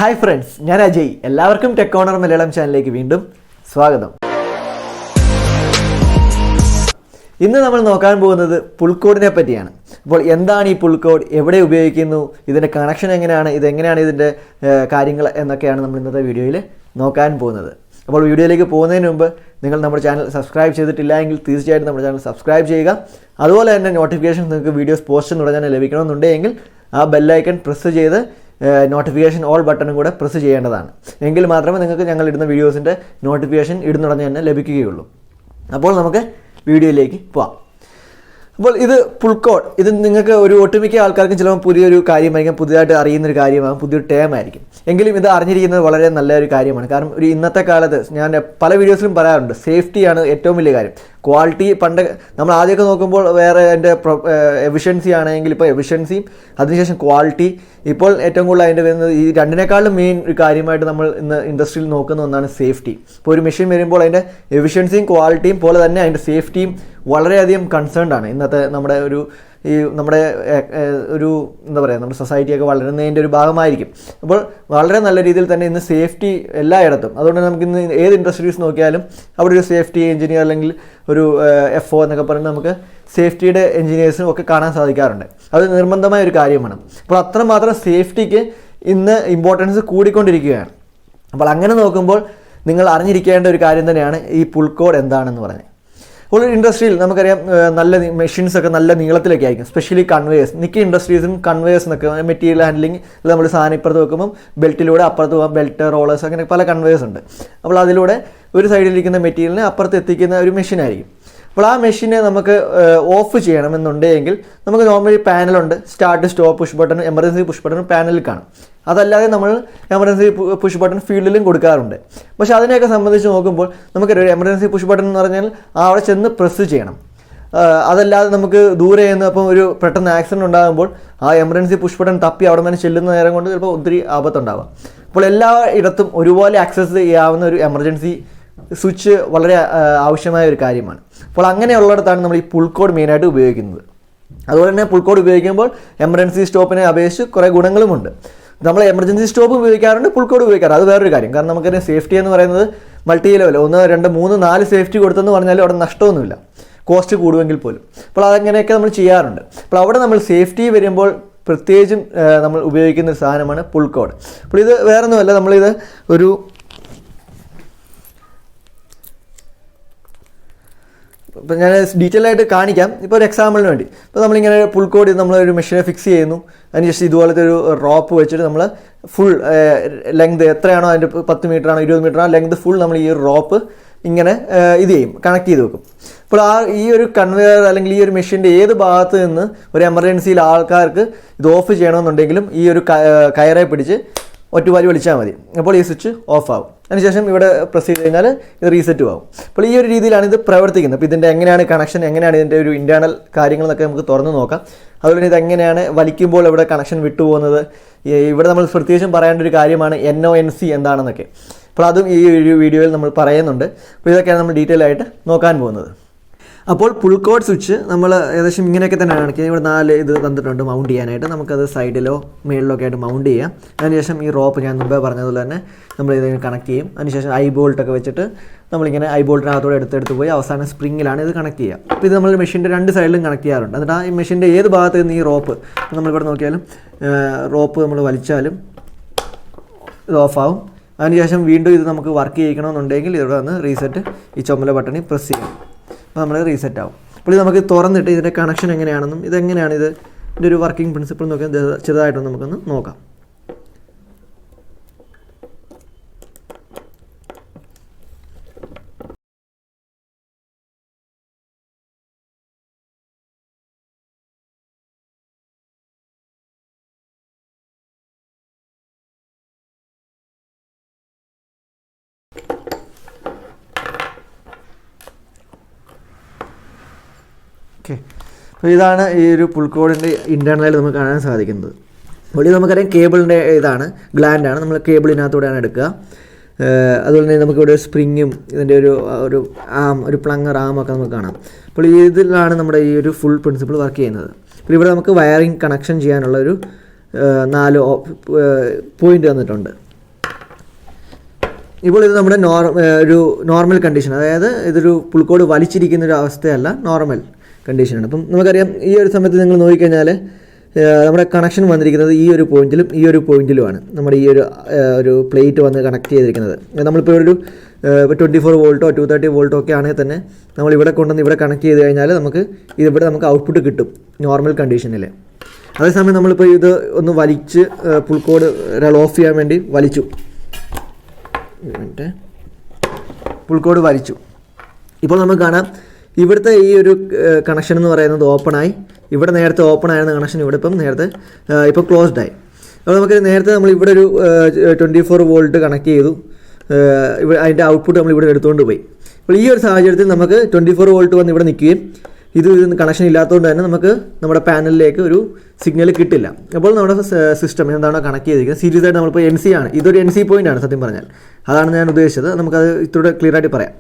Hi friends, ഞാൻ അജയ്. എല്ലാവർക്കും TechCorner Malayalam ചാനലിലേക്ക് വീണ്ടും സ്വാഗതം. ഇന്ന് നമ്മൾ നോക്കാൻ പോകുന്നത് പുൾ കോഡിനെ പറ്റിയാണ്. അപ്പോൾ എന്താണ് ഈ പുൾ കോഡ്, എവിടെ ഉപയോഗിക്കുന്നു, ഇതിന്റെ കണക്ഷൻ എങ്ങനെയാണ്, ഇതെങ്ങനെയാണ് ഇതിന്റെ കാര്യങ്ങൾ എന്നൊക്കെയാണ് നമ്മൾ ഇന്നത്തെ വീഡിയോയിൽ നോക്കാൻ പോകുന്നത്. അപ്പോൾ വീഡിയോയിലേക്ക് പോകുന്നതിന് മുമ്പ് നിങ്ങൾ നമ്മുടെ ചാനൽ സബ്സ്ക്രൈബ് ചെയ്തിട്ടില്ല എങ്കിൽ തീർച്ചയായിട്ടും നമ്മുടെ ചാനൽ സബ്സ്ക്രൈബ് ചെയ്യുക. അതുപോലെ തന്നെ നോട്ടിഫിക്കേഷൻ നിങ്ങൾക്ക് വീഡിയോസ് പോസ്റ്റ് ഉടനെ തന്നെ ലഭിക്കണമെന്നുണ്ടെങ്കിൽ ആ ബെല്ലൈക്കൺ പ്രസ് ചെയ്ത് നോട്ടിഫിക്കേഷൻ ഓൾ ബട്ടണും കൂടെ പ്രസ് ചെയ്യേണ്ടതാണ്. എങ്കിൽ മാത്രമേ നിങ്ങൾക്ക് ഞങ്ങൾ ഇടുന്ന വീഡിയോസിൻ്റെ നോട്ടിഫിക്കേഷൻ ഇടുന്നുടനെ തന്നെ ലഭിക്കുകയുള്ളൂ. അപ്പോൾ നമുക്ക് വീഡിയോയിലേക്ക് പോവാം. അപ്പോൾ ഇത് പുൾ കോഡ്, ഇത് നിങ്ങൾക്ക് ഒരു ഒട്ടുമിക്ക ആൾക്കാർക്കും ചിലപ്പോൾ പുതിയൊരു കാര്യമായിരിക്കും, പുതിയതായിട്ട് അറിയുന്നൊരു കാര്യമാകും, പുതിയൊരു ടേം ആയിരിക്കും. എങ്കിലും ഇത് അറിഞ്ഞിരിക്കുന്നത് വളരെ നല്ലൊരു കാര്യമാണ്. കാരണം ഒരു ഇന്നത്തെ കാലത്ത് ഞാൻ പല വീഡിയോസിലും പറയാറുണ്ട്, സേഫ്റ്റിയാണ് ഏറ്റവും വലിയ കാര്യം. ക്വാളിറ്റി പണ്ട് നമ്മൾ ആദ്യമൊക്കെ നോക്കുമ്പോൾ വേറെ അതിൻ്റെ എഫിഷ്യൻസി ആണെങ്കിൽ ഇപ്പോൾ എഫിഷ്യൻസിയും അതിനുശേഷം ക്വാളിറ്റി, ഇപ്പോൾ ഏറ്റവും കൂടുതൽ അതിൻ്റെ വരുന്നത് ഈ രണ്ടിനേക്കാളും മെയിൻ ഒരു കാര്യമായിട്ട് നമ്മൾ ഇന്ന് ഇൻഡസ്ട്രിയിൽ നോക്കുന്ന ഒന്നാണ് സേഫ്റ്റി. ഇപ്പോൾ ഒരു മെഷീൻ വരുമ്പോൾ അതിൻ്റെ എഫിഷ്യൻസിയും ക്വാളിറ്റിയും പോലെ തന്നെ അതിൻ്റെ സേഫ്റ്റിയും വളരെയധികം കൺസേൺഡ് ആണ്. ഇന്നത്തെ നമ്മുടെ എന്താ പറയുക, നമ്മുടെ സൊസൈറ്റിയൊക്കെ വളരുന്നതിൻ്റെ ഒരു ഭാഗമായിരിക്കും. അപ്പോൾ വളരെ നല്ല രീതിയിൽ തന്നെ ഇന്ന് സേഫ്റ്റി എല്ലായിടത്തും, അതുകൊണ്ട് നമുക്കിന്ന് ഏത് ഇൻഡസ്ട്രീസ് നോക്കിയാലും അവിടെ ഒരു സേഫ്റ്റി എഞ്ചിനീയർ അല്ലെങ്കിൽ ഒരു FO എന്നൊക്കെ പറഞ്ഞ് നമുക്ക് സേഫ്റ്റിയുടെ എഞ്ചിനീയേഴ്സും ഒക്കെ കാണാൻ സാധിക്കാറുണ്ട്. അത് നിർബന്ധമായ ഒരു കാര്യമാണ്. അപ്പോൾ അത്രമാത്രം സേഫ്റ്റിക്ക് ഇന്ന് ഇമ്പോർട്ടൻസ് കൂടിക്കൊണ്ടിരിക്കുകയാണ്. അപ്പോൾ അങ്ങനെ നോക്കുമ്പോൾ നിങ്ങൾ അറിഞ്ഞിരിക്കേണ്ട ഒരു കാര്യം തന്നെയാണ് ഈ പുൾ കോഡ് എന്താണെന്ന് പറഞ്ഞത്. ഒരു ഇൻഡസ്ട്രിയിൽ നമുക്കറിയാം നല്ല മെഷീൻസൊക്കെ നല്ല നീളത്തിലൊക്കെ ആയിരിക്കും, സ്പെഷ്യലി കൺവേയേഴ്സ്. മിക്ക ഇൻഡസ്ട്രീസിലും കൺവേയേഴ്സ് എന്നൊക്കെ മെറ്റീരിയൽ ഹാൻഡ്ലിങ്, നമ്മൾ സാധനം ഇപ്പുറത്ത് വെക്കുമ്പം ബെൽറ്റിലൂടെ അപ്പുറത്ത് പോകാം, ബെൽറ്റ്, റോളേഴ്സ്, അങ്ങനെ പല കൺവേയേഴ്സ് ഉണ്ട്. അപ്പോൾ അതിലൂടെ ഒരു സൈഡിലിരിക്കുന്ന മെറ്റീരിയലിനെ അപ്പുറത്ത് എത്തിക്കുന്ന ഒരു മെഷീനായിരിക്കും. അപ്പോൾ ആ മെഷീനെ നമുക്ക് ഓഫ് ചെയ്യണമെന്നുണ്ടെങ്കിൽ നമുക്ക് നോർമലി പാനലുണ്ട്, start, stop, push button, emergency push button പാനലിൽ കാണും. അതല്ലാതെ നമ്മൾ എമർജൻസി പുഷ് ബട്ടൺ ഫീൽഡിലും കൊടുക്കാറുണ്ട്. പക്ഷേ അതിനെയൊക്കെ സംബന്ധിച്ച് നോക്കുമ്പോൾ നമുക്കൊരു എമർജൻസി പുഷ് ബട്ടൺ എന്ന് പറഞ്ഞാൽ അവിടെ ചെന്ന് പ്രസ് ചെയ്യണം. അതല്ലാതെ നമുക്ക് ദൂരെ നിന്ന് അപ്പം ഒരു പെട്ടെന്ന് ആക്സിഡൻറ്റ് ഉണ്ടാകുമ്പോൾ ആ എമർജൻസി പുഷ് ബട്ടൺ തപ്പി അവിടെ നിന്ന് ചെല്ലുന്ന നേരം കൊണ്ട് ചിലപ്പോൾ ഒത്തിരി ആപത്തുണ്ടാവാം. അപ്പോൾ എല്ലായിടത്തും ഒരുപോലെ ആക്സസ് ചെയ്യാവുന്ന ഒരു എമർജൻസി സ്വിച്ച് വളരെ ആവശ്യമായ ഒരു കാര്യമാണ്. അപ്പോൾ അങ്ങനെയുള്ളിടത്താണ് നമ്മൾ ഈ പുൾ കോഡ് മെയിനായിട്ട് ഉപയോഗിക്കുന്നത്. അതുപോലെ തന്നെ പുൾ കോഡ് ഉപയോഗിക്കുമ്പോൾ എമർജൻസി സ്റ്റോപ്പിനെ അപേക്ഷിച്ച് കുറേ ഗുണങ്ങളുമുണ്ട്. നമ്മൾ എമർജൻസി സ്റ്റോപ്പ് ഉപയോഗിക്കാറുണ്ട്, പുൾ കോഡ് ഉപയോഗിക്കാറ്, അത് വേറൊരു കാര്യം. കാരണം നമുക്കറിയാം സേഫ്റ്റി എന്ന് പറയുന്നത് മൾട്ടി ലെവൽ 1, 2, 3, 4 സേഫ്റ്റി കൊടുത്തെന്ന് പറഞ്ഞാലും അവിടെ നഷ്ടമൊന്നുമില്ല, കോസ്റ്റ് കൂടുമെങ്കിൽ പോലും. അപ്പോൾ അതങ്ങനെയൊക്കെ നമ്മൾ ചെയ്യാറുണ്ട്. അപ്പോൾ അവിടെ നമ്മൾ സേഫ്റ്റി വരുമ്പോൾ പ്രത്യേകിച്ചും നമ്മൾ ഉപയോഗിക്കുന്ന ഒരു സാധനമാണ് പുൾ കോഡ്. അപ്പോൾ ഇത് വേറൊന്നുമല്ല, നമ്മളിത് ഒരു ഇപ്പോൾ ഞാൻ ഡീറ്റെയിൽ ആയിട്ട് കാണിക്കാം. ഇപ്പോൾ ഒരു എക്സാമ്പിളിന് വേണ്ടി, ഇപ്പോൾ നമ്മളിങ്ങനെ പുൾ കോഡ് നമ്മളൊരു മെഷീനെ ഫിക്സ് ചെയ്യുന്നു. അതിനുശേഷം ഇതുപോലത്തെ ഒരു റോപ്പ് വെച്ചിട്ട് നമ്മൾ ഫുൾ ലെങ്ത് എത്രയാണോ അതിൻ്റെ 10 മീറ്ററാണോ 20 മീറ്ററാണോ ലെങ്ത് ഫുൾ നമ്മൾ ഈ ഒരു റോപ്പ് ഇങ്ങനെ ഇത് ചെയ്യും, കണക്ട് ചെയ്ത് വെക്കും. അപ്പോൾ ഈ ഒരു കൺവെയർ അല്ലെങ്കിൽ ഈ ഒരു മെഷീൻ്റെ ഏത് ഭാഗത്ത് നിന്ന് ഒരു എമർജൻസിയിൽ ആൾക്കാർക്ക് ഇത് ഓഫ് ചെയ്യണമെന്നുണ്ടെങ്കിലും ഈ ഒരു കയറെ പിടിച്ച് ഒറ്റവാലി വലിച്ചാൽ മതി. അപ്പോൾ ഈ സ്വിച്ച് ഓഫ് ആവും. അതിനുശേഷം ഇവിടെ പ്രസ് ചെയ്ത് കഴിഞ്ഞാൽ ഇത് റീസെറ്റും ആവും. അപ്പോൾ ഈ ഒരു രീതിയിലാണ് ഇത് പ്രവർത്തിക്കുന്നത്. അപ്പോൾ ഇതിൻ്റെ എങ്ങനെയാണ് കണക്ഷൻ, എങ്ങനെയാണ് ഇതിൻ്റെ ഒരു ഇൻറ്റേർണൽ കാര്യങ്ങളെന്നൊക്കെ നമുക്ക് തുറന്ന് നോക്കാം. അതുപോലെ ഇത് എങ്ങനെയാണ് വലിക്കുമ്പോൾ ഇവിടെ കണക്ഷൻ വിട്ടുപോകുന്നത്. ഇവിടെ നമ്മൾ പ്രത്യേകിച്ചും പറയേണ്ട ഒരു കാര്യമാണ് NONC എന്താണെന്നൊക്കെ. അപ്പോൾ അതും ഈ ഒരു വീഡിയോയിൽ നമ്മൾ പറയുന്നുണ്ട്. അപ്പോൾ ഇതൊക്കെയാണ് നമ്മൾ ഡീറ്റെയിൽ ആയിട്ട് നോക്കാൻ പോകുന്നത്. അപ്പോൾ പുൾ കോഡ് സ്വിച്ച് നമ്മൾ ഏകദേശം ഇങ്ങനെയൊക്കെ തന്നെ കാണിക്കുക. ഇവിടെ 4 ഇത് തന്നിട്ടുണ്ട് മൗണ്ട് ചെയ്യാനായിട്ട്. നമുക്കത് സൈഡിലോ മേളിലോ ഒക്കെ ആയിട്ട് മൗണ്ട് ചെയ്യാം. അതിനുശേഷം ഈ റോപ്പ് ഞാൻ മുമ്പേ പറഞ്ഞതുപോലെ തന്നെ നമ്മൾ ഇതിനെ കണക്ട് ചെയ്യും. അതിനുശേഷം ബോൾട്ടൊക്കെ വെച്ചിട്ട് നമ്മളിങ്ങനെ ബോൾട്ടിനകത്തോടെ എടുത്തെടുത്ത് പോയി അവസാനം സ്പ്രിങ്ങിലാണ് ഇത് കണക്ട് ചെയ്യുക. അപ്പോൾ ഇത് നമ്മൾ മെഷീൻ്റെ 2 സൈഡിലും കണക്ട് ചെയ്യാറുണ്ട്. എന്നിട്ട് ഈ മെഷീൻ്റെ ഏത് ഭാഗത്ത് നിന്ന് ഈ റോപ്പ് നമ്മളിവിടെ നോക്കിയാലും റോപ്പ് നമ്മൾ വലിച്ചാലും ഇത് ഓഫാവും. അതിനുശേഷം വീണ്ടും ഇത് നമുക്ക് വർക്ക് ചെയ്യിക്കണമെന്നുണ്ടെങ്കിൽ ഇവിടെ വന്ന് റീസെറ്റ് ഈ ചുമല ബട്ടണിൽ പ്രസ് ചെയ്യാം. അപ്പോൾ നമ്മൾ റീസെറ്റ് ആവും. അപ്പോൾ ഇത് നമുക്ക് തുറന്നിട്ട് ഇതിൻ്റെ കണക്ഷൻ എങ്ങനെയാണെന്നും ഇതെങ്ങനെയാണ് ഇതിൻ്റെ ഒരു വർക്കിംഗ് പ്രിൻസിപ്പിൾ നോക്കിയാൽ ചെറുതായിട്ടൊന്ന് നമുക്കൊന്ന് നോക്കാം. ഓക്കെ, അപ്പോൾ ഇതാണ് ഈ ഒരു പുൾ കോഡിൻ്റെ ഇൻറ്റേർണലായിട്ട് നമുക്ക് കാണാൻ സാധിക്കുന്നത്. അപ്പോൾ ഇത് നമുക്കറിയാം കേബിളിൻ്റെ ഇതാണ്, ഗ്ലാൻഡാണ്. നമ്മൾ കേബിളിനകത്തൂടെയാണ് എടുക്കുക. അതുപോലെ തന്നെ നമുക്കിവിടെ ഒരു സ്പ്രിങ്ങും ഇതിൻ്റെ ഒരു പ്ലങ്ങർ ആമൊക്കെ നമുക്ക് കാണാം. അപ്പോൾ ഇതിലാണ് നമ്മുടെ ഈ ഒരു ഫുൾ പ്രിൻസിപ്പിൾ വർക്ക് ചെയ്യുന്നത്. അപ്പോൾ ഇവിടെ നമുക്ക് വയറിംഗ് കണക്ഷൻ ചെയ്യാനുള്ള ഒരു 4 പോയിൻ്റ് തന്നിട്ടുണ്ട്. ഇപ്പോൾ ഇത് നമ്മുടെ ഒരു നോർമൽ കണ്ടീഷൻ, അതായത് ഇതൊരു പുൾ കോഡ് വലിച്ചിരിക്കുന്ന ഒരു അവസ്ഥയല്ല, നോർമൽ കണ്ടീഷനാണ്. അപ്പം നമുക്കറിയാം ഈ ഒരു സമയത്ത് നിങ്ങൾ നോക്കിക്കഴിഞ്ഞാൽ നമ്മുടെ കണക്ഷൻ വന്നിരിക്കുന്നത് ഈ ഒരു പോയിന്റിലും ഈ ഒരു പോയിന്റിലുമാണ് നമ്മുടെ ഈ ഒരു പ്ലേറ്റ് വന്ന് കണക്ട് ചെയ്തിരിക്കുന്നത്. നമ്മളിപ്പോൾ ഒരു 24 വോൾട്ടോ 230 വോൾട്ടോ ഒക്കെ ആണെങ്കിൽ തന്നെ നമ്മൾ ഇവിടെ കൊണ്ടുവന്ന് ഇവിടെ കണക്ട് ചെയ്ത് കഴിഞ്ഞാൽ ഇവിടെ നമുക്ക് ഔട്ട്പുട്ട് കിട്ടും നോർമൽ കണ്ടീഷനിൽ. അതേസമയം നമ്മളിപ്പോൾ ഇത് ഒന്ന് വലിച്ച് പുൾ കോഡ് ഒരാൾ ഓഫ് ചെയ്യാൻ വേണ്ടി വലിച്ചു, പുൾ കോഡ് വലിച്ചു. ഇപ്പോൾ നമുക്ക് കാണാം ഇവിടുത്തെ ഈ ഒരു കണക്ഷൻ എന്ന് പറയുന്നത് ഓപ്പണായി. ഇവിടെ നേരത്തെ ഓപ്പൺ ആയിരുന്ന കണക്ഷൻ ഇവിടെ ഇപ്പോൾ ക്ലോസ്ഡായി. അപ്പോൾ നമുക്ക് നേരത്തെ നമ്മൾ ഇവിടെ ഒരു 24 വോൾട്ട് കണക്ട് ചെയ്തു, അതിൻ്റെ ഔട്ട്പുട്ട് നമ്മൾ ഇവിടെ എടുത്തുകൊണ്ട് പോയി. അപ്പോൾ ഈ ഒരു സാഹചര്യത്തിൽ നമുക്ക് 24 വോൾട്ട് വന്ന് ഇവിടെ നിൽക്കുകയും ഇത് കണക്ഷൻ ഇല്ലാത്തതുകൊണ്ട് തന്നെ നമുക്ക് നമ്മുടെ പാനലിലേക്ക് ഒരു സിഗ്നൽ കിട്ടില്ല. അപ്പോൾ നമ്മുടെ സിസ്റ്റം എന്താണോ കണക്ട് ചെയ്തിരിക്കുന്നത് സീരീസ് ആയിട്ട് നമ്മളിപ്പോൾ NC ആണ്, ഇതൊരു NC പോയിൻ്റ് ആണ് സത്യം പറഞ്ഞാൽ, അതാണ് ഞാൻ ഉദ്ദേശിച്ചത്. നമുക്കത് ഇത്തിരി ക്ലിയർ ആയിട്ട് പറയാം.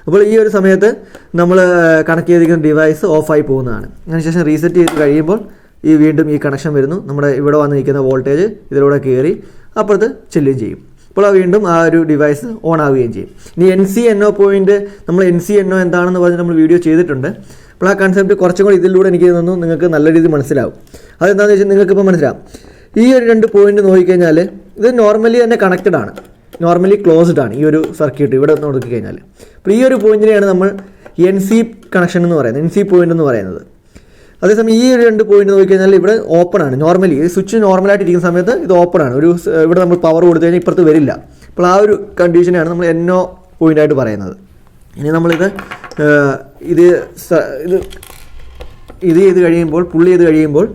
അപ്പോൾ ഈ ഒരു സമയത്ത് നമ്മൾ കണക്ട് ചെയ്തിരിക്കുന്ന ഡിവൈസ് ഓഫായി പോകുന്നതാണ്. അതിനുശേഷം റീസെറ്റ് ചെയ്ത് കഴിയുമ്പോൾ വീണ്ടും ഈ കണക്ഷൻ വരുന്നു, നമ്മുടെ ഇവിടെ വന്ന് നിൽക്കുന്ന വോൾട്ടേജ് ഇതിലൂടെ കയറി അപ്പുറത്ത് ചെല്ലുകയും ചെയ്യും. അപ്പോൾ വീണ്ടും ആ ഒരു ഡിവൈസ് ഓൺ ആവുകയും ചെയ്യും. ഇനി NC/NO പോയിന്റ്, നമ്മൾ NC/NO എന്താണെന്ന് പറഞ്ഞ് നമ്മൾ വീഡിയോ ചെയ്തിട്ടുണ്ട്. അപ്പോൾ ആ കൺസെപ്റ്റ് കുറച്ചും കൂടി ഇതിലൂടെ എനിക്ക് തോന്നുന്നു നിങ്ങൾക്ക് നല്ല രീതിയിൽ മനസ്സിലാവും. അതെന്താണെന്ന് വെച്ചാൽ നിങ്ങൾക്കിപ്പോൾ മനസ്സിലാവും. ഈ ഒരു 2 പോയിന്റ് നോക്കിക്കഴിഞ്ഞാൽ ഇത് നോർമലി തന്നെ കണക്റ്റഡ് ആണ്, നോർമലി ക്ലോസ്ഡ് ആണ് ഈ ഒരു സർക്യൂട്ട് ഇവിടെ നോക്കിക്കഴിഞ്ഞാൽ. അപ്പോൾ ഈ ഒരു പോയിന്റിനെയാണ് നമ്മൾ NC കണക്ഷൻ എന്ന് പറയുന്നത്, NC പോയിന്റ് എന്ന് പറയുന്നത്. അതേസമയം ഈ ഒരു 2 പോയിന്റ് നോക്കിക്കഴിഞ്ഞാൽ ഇവിടെ ഓപ്പൺ ആണ്, നോർമലി സ്വിച്ച് നോർമലായിട്ട് ഇരിക്കുന്ന സമയത്ത് ഇത് ഓപ്പൺ ആണ്, ഇവിടെ നമ്മൾ പവർ കൊടുത്തു കഴിഞ്ഞാൽ ഇപ്പുറത്ത് വരില്ല. അപ്പോൾ ആ ഒരു കണ്ടീഷനാണ് നമ്മൾ NO പോയിൻ്റായിട്ട് പറയുന്നത്. ഇനി നമ്മളിത് ചെയ്ത് കഴിയുമ്പോൾ, പുള്ളി ചെയ്ത് കഴിയുമ്പോൾ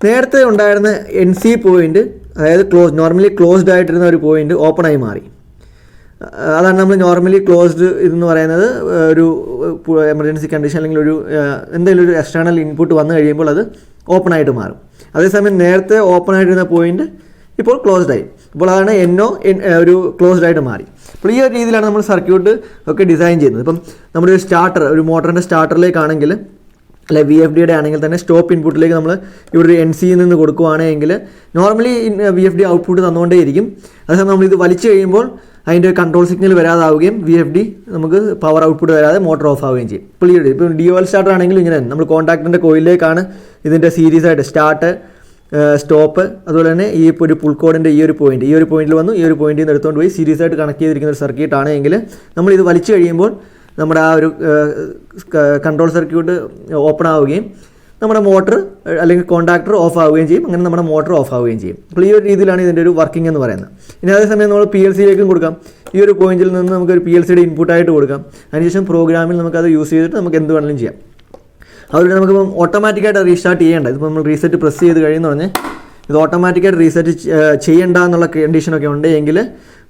നേരത്തെ ഉണ്ടായിരുന്ന NC പോയിന്റ്, അതായത് നോർമലി ക്ലോസ്ഡ് ആയിട്ടിരുന്ന ഒരു പോയിന്റ് ഓപ്പൺ ആയി മാറി. അതാണ് നമ്മൾ നോർമലി ക്ലോസ്ഡ് ഇതെന്ന് പറയുന്നത്. ഒരു എമർജൻസി കണ്ടീഷൻ അല്ലെങ്കിൽ എന്തെങ്കിലും ഒരു എക്സ്റ്റേണൽ ഇൻപുട്ട് വന്നു കഴിയുമ്പോൾ അത് ഓപ്പൺ ആയിട്ട് മാറും. അതേസമയം നേരത്തെ ഓപ്പൺ ആയിട്ടിരുന്ന പോയിന്റ് ഇപ്പോൾ ക്ലോസ്ഡ് ആയി. അപ്പോൾ അതാണ് NO ഒരു ക്ലോസ്ഡ് ആയിട്ട് മാറി. അപ്പോൾ ഈ ഒരു രീതിയിലാണ് നമ്മൾ സർക്യൂട്ട് ഒക്കെ ഡിസൈൻ ചെയ്യുന്നത്. ഇപ്പം നമ്മുടെ ഒരു സ്റ്റാർട്ടർ, ഒരു മോട്ടറിൻ്റെ സ്റ്റാർട്ടറിലേക്കാണെങ്കിൽ, അല്ലെ VFDയുടെ ആണെങ്കിൽ തന്നെ സ്റ്റോപ്പ് ഇൻപുട്ടിലേക്ക് നമ്മൾ ഇവിടെ ഒരു NCയിൽ നിന്ന് കൊടുക്കുകയാണെങ്കിൽ നോർമലി VFD ഔട്ട്പുട്ട് തന്നുകൊണ്ടേയിരിക്കും. അതേസമയം നമ്മളിത് വലിച്ചു കഴിയുമ്പോൾ അതിൻ്റെ കൺട്രോൾ സിഗ്നൽ വരാതാവുകയും VFD നമുക്ക് പവർ ഔട്ട്പുട്ട് വരാതെ മോട്ടർ ഓഫ് ആവുകയും ചെയ്യും. ഇപ്പോൾ DOL സ്റ്റാർട്ടർ ആണെങ്കിലും ഇങ്ങനെ നമ്മൾ കോൺടാക്റ്റിൻ്റെ കോയിലേക്കാണ് ഇതിൻ്റെ സീരീസ് ആയിട്ട് സ്റ്റാർട്ട്, സ്റ്റോപ്പ്, അതുപോലെ തന്നെ ഈ ഒരു പുൾ കോഡിൻ്റെ ഈ ഒരു പോയിന്റിൽ വന്നു, ഈ ഒരു പോയിന്റിൽ നിന്ന് എടുത്തുകൊണ്ട് പോയി സീരീസ് ആയിട്ട് കണക്ട് ചെയ്തിരിക്കുന്ന ഒരു സർക്യൂട്ട് ആണെങ്കിൽ നമ്മളിത് വലിച്ചു കഴിയുമ്പോൾ നമ്മുടെ ആ ഒരു കൺട്രോൾ സർക്യൂട്ട് ഓപ്പൺ ആവുകയും നമ്മുടെ മോട്ടർ അല്ലെങ്കിൽ കോൺടാക്ടർ ഓഫ് ആവുകയും ചെയ്യും. അങ്ങനെ നമ്മുടെ മോട്ടർ ഓഫ് ആവുകയും ചെയ്യും. അപ്പോൾ ഈ ഒരു രീതിയിലാണ് ഇതിൻ്റെ ഒരു വർക്കിംഗ് എന്ന് പറയുന്നത്. ഇനി അതേസമയം നമ്മൾ PLCയിലേക്കും കൊടുക്കാം. ഈ ഒരു പോയിന്റിൽ നിന്ന് നമുക്കൊരു PLCയുടെ ഇൻപുട്ടായിട്ട് കൊടുക്കാം. അതിനുശേഷം പ്രോഗ്രാമിൽ നമുക്കത് യൂസ് ചെയ്തിട്ട് നമുക്ക് എന്ത് വേണമെങ്കിലും ചെയ്യാം. അതുകൊണ്ട് നമുക്കിപ്പം ഓട്ടോമാറ്റിക്കായിട്ട് റീസ്റ്റാർട്ട് ചെയ്യേണ്ട, ഇതിപ്പോൾ നമ്മൾ റീസെറ്റ് പ്രസ് ചെയ്ത് കഴിയുന്ന പറഞ്ഞാൽ ഇത് ഓട്ടോമാറ്റിക്കായിട്ട് റീസെറ്റ് ചെയ്യേണ്ട എന്നുള്ള കണ്ടീഷനൊക്കെ ഉണ്ടെങ്കിൽ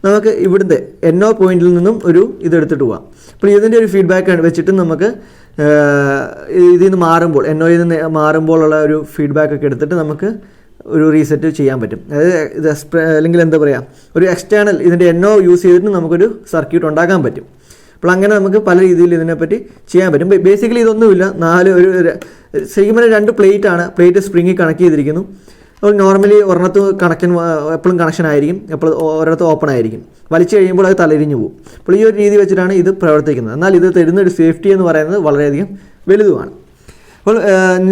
നമുക്ക് ഇവിടുത്തെ NO പോയിന്റിൽ നിന്നും ഇതെടുത്തിട്ട് പോകാം. അപ്പോൾ ഇതിൻ്റെ ഒരു ഫീഡ്ബാക്ക് വെച്ചിട്ട് നമുക്ക് ഇതിൽ നിന്ന് മാറുമ്പോൾ, NOയിൽ നിന്ന് മാറുമ്പോഴുള്ള ഒരു ഫീഡ്ബാക്കൊക്കെ എടുത്തിട്ട് നമുക്ക് ഒരു റീസെറ്റ് ചെയ്യാൻ പറ്റും. അതായത് ഇത് അല്ലെങ്കിൽ എന്താ പറയുക, ഒരു എക്സ്റ്റേണൽ ഇതിൻ്റെ NO യൂസ് ചെയ്തിട്ട് നമുക്കൊരു സർക്യൂട്ട് ഉണ്ടാക്കാൻ പറ്റും. അപ്പോൾ അങ്ങനെ നമുക്ക് പല രീതിയിൽ ഇതിനെപ്പറ്റി ചെയ്യാൻ പറ്റും. ബേസിക്കലി ഇതൊന്നുമില്ല, ശരിക്കും പറഞ്ഞാൽ 2 പ്ലേറ്റ് സ്പ്രിങ്ങിൽ കണക്ട് ചെയ്തിരിക്കുന്നു. അപ്പോൾ നോർമലി ഒരെണ്ണത്ത് എപ്പോഴും കണക്ഷൻ ആയിരിക്കും, എപ്പോഴും ഒരിടത്ത് ഓപ്പൺ ആയിരിക്കും. വലിച്ചു കഴിയുമ്പോൾ അത് തലരിഞ്ഞു പോകും. അപ്പോൾ ഈ ഒരു രീതി വെച്ചിട്ടാണ് ഇത് പ്രവർത്തിക്കുന്നത്. എന്നാൽ ഇത് തരുന്ന ഒരു സേഫ്റ്റി എന്ന് പറയുന്നത് വളരെയധികം വലുതുമാണ്. അപ്പോൾ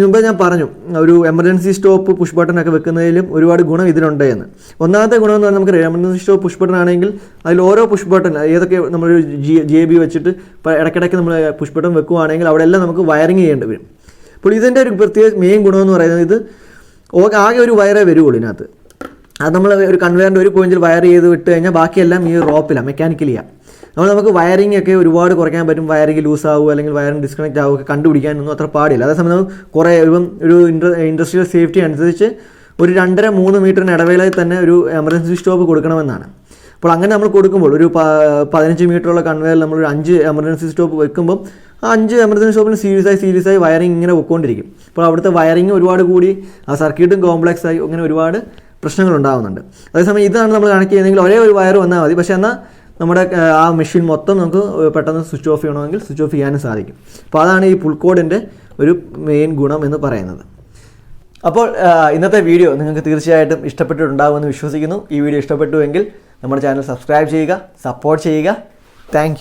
മുമ്പ് ഞാൻ പറഞ്ഞു, ഒരു എമർജൻസി സ്റ്റോപ്പ് പുഷ് ബട്ടൺ ഒക്കെ വെക്കുന്നതിലും ഒരുപാട് ഗുണം ഇതിനുണ്ട് എന്ന്. ഒന്നാമത്തെ ഗുണം എന്ന് പറഞ്ഞാൽ നമുക്ക് എമർജൻസി സ്റ്റോപ്പ് പുഷ് ബട്ടൺ ആണെങ്കിൽ അതിൽ ഓരോ പുഷ് ബട്ടൺ ഏതൊക്കെ നമ്മളൊരു JB വെച്ചിട്ട് ഇടയ്ക്കിടയ്ക്ക് നമ്മൾ പുഷ് ബട്ടൺ വെക്കുകയാണെങ്കിൽ അവിടെ എല്ലാം നമുക്ക് വയറിങ് ചെയ്യേണ്ടി വരും. അപ്പോൾ ഇതിൻ്റെ ഒരു പ്രത്യേക മെയിൻ ഗുണമെന്ന് പറയുന്നത് ഇത് ആകെ ഒരു വയറേ വരുള്ളൂ ഇതിനകത്ത്. അത് നമ്മൾ ഒരു കൺവെയറിൻ്റെ ഒരു പോയിന്റിൽ വയർ ചെയ്ത് വിട്ട് കഴിഞ്ഞാൽ ബാക്കിയെല്ലാം ഈ റോപ്പിലാണ്, മെക്കാനിക്കലിയാണ്. അപ്പോൾ നമുക്ക് വയറിംഗ് ഒക്കെ ഒരുപാട് കുറയ്ക്കാൻ പറ്റും. വയറിംഗ് ലൂസ് ആവുക അല്ലെങ്കിൽ വയറിംഗ് ഡിസ്കണക്റ്റ് ആവുക കണ്ടുപിടിക്കാനൊന്നും അത്ര പാടില്ല. അതേസമയം നമുക്ക് കുറേ ഒരു ഇൻഡസ്ട്രിയൽ സേഫ്റ്റി അനുസരിച്ച് ഒരു 2.5-3 മീറ്ററിന് ഇടവേളയിൽ തന്നെ ഒരു എമർജൻസി സ്റ്റോപ്പ് കൊടുക്കണമെന്നാണ്. അപ്പോൾ അങ്ങനെ നമ്മൾ കൊടുക്കുമ്പോൾ ഒരു 15 മീറ്ററുള്ള കൺവെയറിൽ നമ്മൾ ഒരു 5 എമർജൻസി സ്റ്റോപ്പ് വെക്കുമ്പം ആ 5 എമർജൻസി സ്റ്റോപ്പിന് സീരീസായി വയറിംഗ് ഇങ്ങനെ വെക്കൊണ്ടിരിക്കും. അപ്പോൾ അവിടുത്തെ വയറിംഗ് ഒരുപാട് കൂടി ആ സർക്യൂട്ടും കോംപ്ലക്സ് ആയി അങ്ങനെ ഒരുപാട് പ്രശ്നങ്ങൾ ഉണ്ടാകുന്നുണ്ട്. അതേസമയം ഇതാണ് നമ്മൾ കണക്ട് ചെയ്യുന്നതെങ്കിൽ ഒരേ ഒരു വയർ വന്നാൽ മതി. പക്ഷേ എന്നാൽ നമ്മുടെ ആ മെഷീൻ മൊത്തം നമുക്ക് പെട്ടെന്ന് സ്വിച്ച് ഓഫ് ചെയ്യണമെങ്കിൽ സ്വിച്ച് ഓഫ് ചെയ്യാനും സാധിക്കും. അപ്പോൾ അതാണ് ഈ പുൾ കോഡിൻ്റെ ഒരു മെയിൻ ഗുണം എന്ന് പറയുന്നത്. അപ്പോൾ ഇന്നത്തെ വീഡിയോ നിങ്ങൾക്ക് തീർച്ചയായിട്ടും ഇഷ്ടപ്പെട്ടിട്ടുണ്ടാകുമെന്ന് വിശ്വസിക്കുന്നു. ഈ വീഡിയോ ഇഷ്ടപ്പെട്ടുവെങ്കിൽ നമ്മുടെ ചാനൽ സബ്സ്ക്രൈബ് ചെയ്യുക, സപ്പോർട്ട് ചെയ്യുക. താങ്ക്